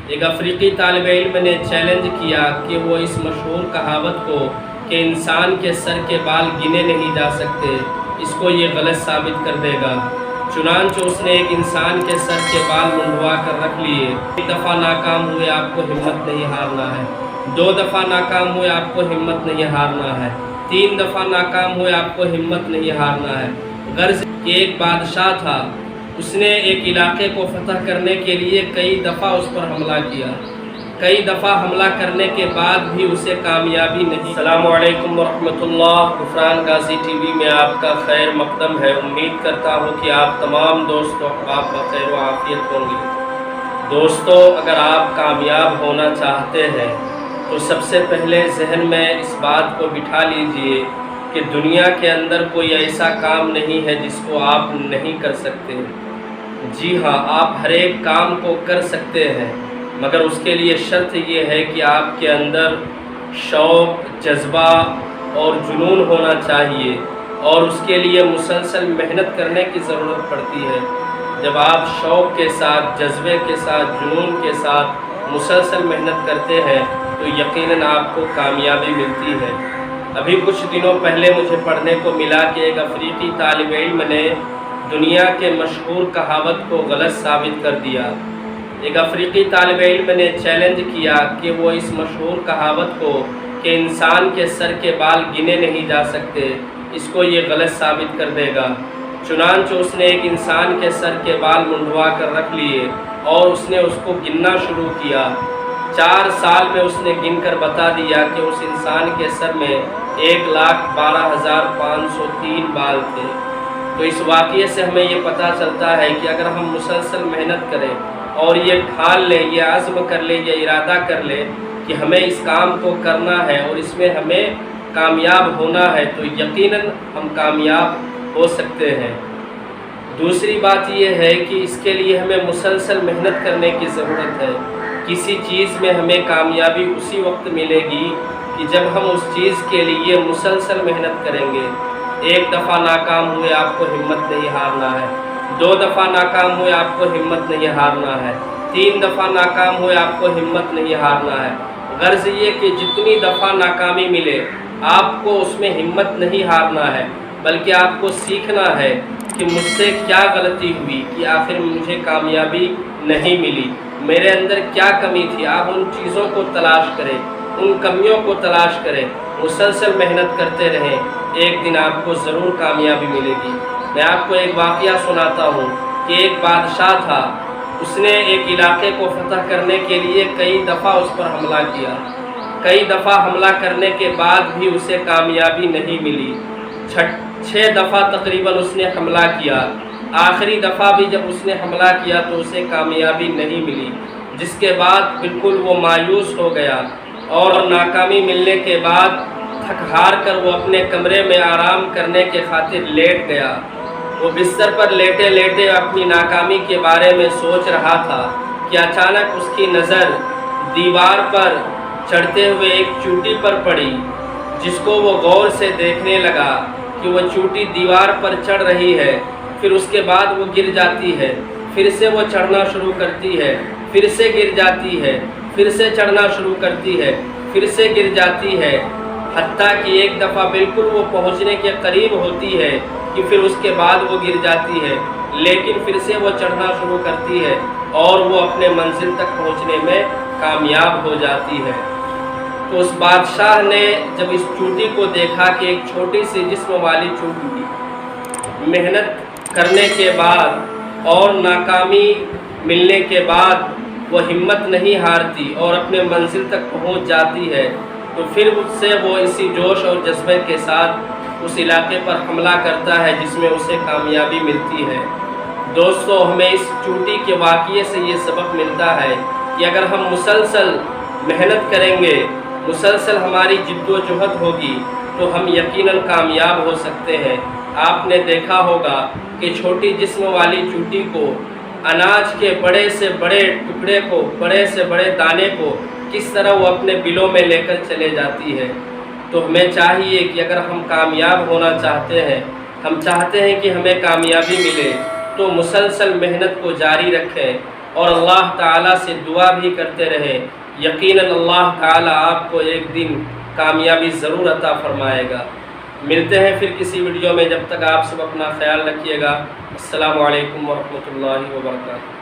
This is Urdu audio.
ایک افریقی طالب علم نے چیلنج کیا کہ وہ اس مشہور کہاوت کو کہ انسان کے سر کے بال گنے نہیں جا سکتے، اس کو یہ غلط ثابت کر دے گا۔ چنانچہ اس نے ایک انسان کے سر کے بال منڈوا کر رکھ لیے۔ ایک دفعہ ناکام ہوئے، آپ کو ہمت نہیں ہارنا ہے۔ 2 دفعہ ناکام ہوئے، آپ کو ہمت نہیں ہارنا ہے۔ 3 دفعہ ناکام ہوئے، آپ کو ہمت نہیں ہارنا ہے۔ غرض کہ ایک بادشاہ تھا، اس نے ایک علاقے کو فتح کرنے کے لیے کئی دفعہ اس پر حملہ کیا۔ کئی دفعہ حملہ کرنے کے بعد بھی اسے کامیابی نہیں۔ السلام علیکم ورحمۃ اللہ۔ غفران غازی ٹی وی میں آپ کا خیر مقدم ہے۔ امید کرتا ہوں کہ آپ تمام دوست و احباب بخیر و عافیت ہوں گے۔ دوستو، اگر آپ کامیاب ہونا چاہتے ہیں تو سب سے پہلے ذہن میں اس بات کو بٹھا لیجئے کہ دنیا کے اندر کوئی ایسا کام نہیں ہے جس کو آپ نہیں کر سکتے۔ جی ہاں، آپ ہر ایک کام کو کر سکتے ہیں، مگر اس کے لیے شرط یہ ہے کہ آپ کے اندر شوق، جذبہ اور جنون ہونا چاہیے، اور اس کے لیے مسلسل محنت کرنے کی ضرورت پڑتی ہے۔ جب آپ شوق کے ساتھ، جذبے کے ساتھ، جنون کے ساتھ مسلسل محنت کرتے ہیں تو یقیناً آپ کو کامیابی ملتی ہے۔ ابھی کچھ دنوں پہلے مجھے پڑھنے کو ملا کہ ایک افریقی طالب علم نے دنیا کے مشہور کہاوت کو غلط ثابت کر دیا۔ ایک افریقی طالب علم نے چیلنج کیا کہ وہ اس مشہور کہاوت کو کہ انسان کے سر کے بال گنے نہیں جا سکتے، اس کو یہ غلط ثابت کر دے گا۔ چنانچہ اس نے ایک انسان کے سر کے بال منڈوا کر رکھ لیے اور اس نے اس کو گننا شروع کیا۔ 4 سال میں اس نے گن کر بتا دیا کہ اس انسان کے سر میں 1,12,503 بال تھے۔ تو اس واقعے سے ہمیں یہ پتہ چلتا ہے کہ اگر ہم مسلسل محنت کریں اور یہ ٹھان لیں، یہ عزم کر لیں، یہ ارادہ کر لیں کہ ہمیں اس کام کو کرنا ہے اور اس میں ہمیں کامیاب ہونا ہے، تو یقیناً ہم کامیاب ہو سکتے ہیں۔ دوسری بات یہ ہے کہ اس کے لیے ہمیں مسلسل محنت کرنے کی ضرورت ہے۔ کسی چیز میں ہمیں کامیابی اسی وقت ملے گی کہ جب ہم اس چیز کے لیے مسلسل محنت کریں گے۔ 1 دفعہ ناکام ہوئے، آپ کو ہمت نہیں ہارنا ہے۔ 2 دفعہ ناکام ہوئے، آپ کو ہمت نہیں ہارنا ہے۔ 3 دفعہ ناکام ہوئے، آپ کو ہمت نہیں ہارنا ہے۔ غرض یہ کہ جتنی دفعہ ناکامی ملے، آپ کو اس میں ہمت نہیں ہارنا ہے، بلکہ آپ کو سیکھنا ہے کہ مجھ سے کیا غلطی ہوئی کہ آخر مجھے کامیابی نہیں ملی، میرے اندر کیا کمی تھی۔ آپ ان چیزوں کو تلاش کریں، ان کمیوں کو تلاش کریں، مسلسل محنت کرتے رہیں، ایک دن آپ کو ضرور کامیابی ملے گی۔ میں آپ کو ایک واقعہ سناتا ہوں کہ ایک بادشاہ تھا، اس نے ایک علاقے کو فتح کرنے کے لیے کئی دفعہ اس پر حملہ کیا۔ کئی دفعہ حملہ کرنے کے بعد بھی اسے کامیابی نہیں ملی۔ 6 دفعہ تقریباً اس نے حملہ کیا۔ آخری دفعہ بھی جب اس نے حملہ کیا تو اسے کامیابی نہیں ملی، جس کے بعد بالکل وہ مایوس ہو گیا اور ناکامی ملنے کے بعد تھک ہار کر وہ اپنے کمرے میں آرام کرنے کے خاطر لیٹ گیا۔ وہ بستر پر لیٹے لیٹے اپنی ناکامی کے بارے میں سوچ رہا تھا کہ اچانک اس کی نظر دیوار پر چڑھتے ہوئے ایک چوٹی پر پڑی، جس کو وہ غور سے دیکھنے لگا کہ وہ چوٹی دیوار پر چڑھ رہی ہے، پھر اس کے بعد وہ گر جاتی ہے، پھر سے وہ چڑھنا شروع کرتی ہے، پھر سے گر جاتی ہے، پھر سے چڑھنا شروع کرتی ہے، پھر سے گر جاتی ہے، حتیٰ کہ ایک دفعہ بالکل وہ پہنچنے کے قریب ہوتی ہے کہ پھر اس کے بعد وہ گر جاتی ہے، لیکن پھر سے وہ چڑھنا شروع کرتی ہے اور وہ اپنے منزل تک پہنچنے میں کامیاب ہو جاتی ہے۔ تو اس بادشاہ نے جب اس چوٹی کو دیکھا کہ ایک چھوٹی سی جسم والی چوٹی محنت کرنے کے بعد اور ناکامی ملنے کے بعد وہ ہمت نہیں ہارتی اور اپنے منزل تک پہنچ جاتی ہے، تو پھر اس سے وہ اسی جوش اور جذبے کے ساتھ اس علاقے پر حملہ کرتا ہے جس میں اسے کامیابی ملتی ہے۔ دوستو، ہمیں اس چوٹی کے واقعے سے یہ سبق ملتا ہے کہ اگر ہم مسلسل محنت کریں گے، مسلسل ہماری جد و جہد ہوگی تو ہم یقیناً کامیاب ہو سکتے ہیں۔ آپ نے دیکھا ہوگا کہ چھوٹی جسم والی چوٹی کو اناج کے بڑے سے بڑے ٹکڑے کو، بڑے سے بڑے دانے کو کس طرح وہ اپنے بلوں میں لے کر چلے جاتی ہے۔ تو ہمیں چاہیے کہ اگر ہم کامیاب ہونا چاہتے ہیں، ہم چاہتے ہیں کہ ہمیں کامیابی ملے، تو مسلسل محنت کو جاری رکھیں، اور اللہ تعالیٰ سے دعا بھی کرتے رہے، یقیناً اللہ تعالیٰ آپ کو ایک دن کامیابی ضرور عطا فرمائے گا۔ ملتے ہیں پھر کسی ویڈیو میں، جب تک آپ سب اپنا خیال رکھیے گا۔ السلام علیکم ورحمۃ اللہ وبرکاتہ۔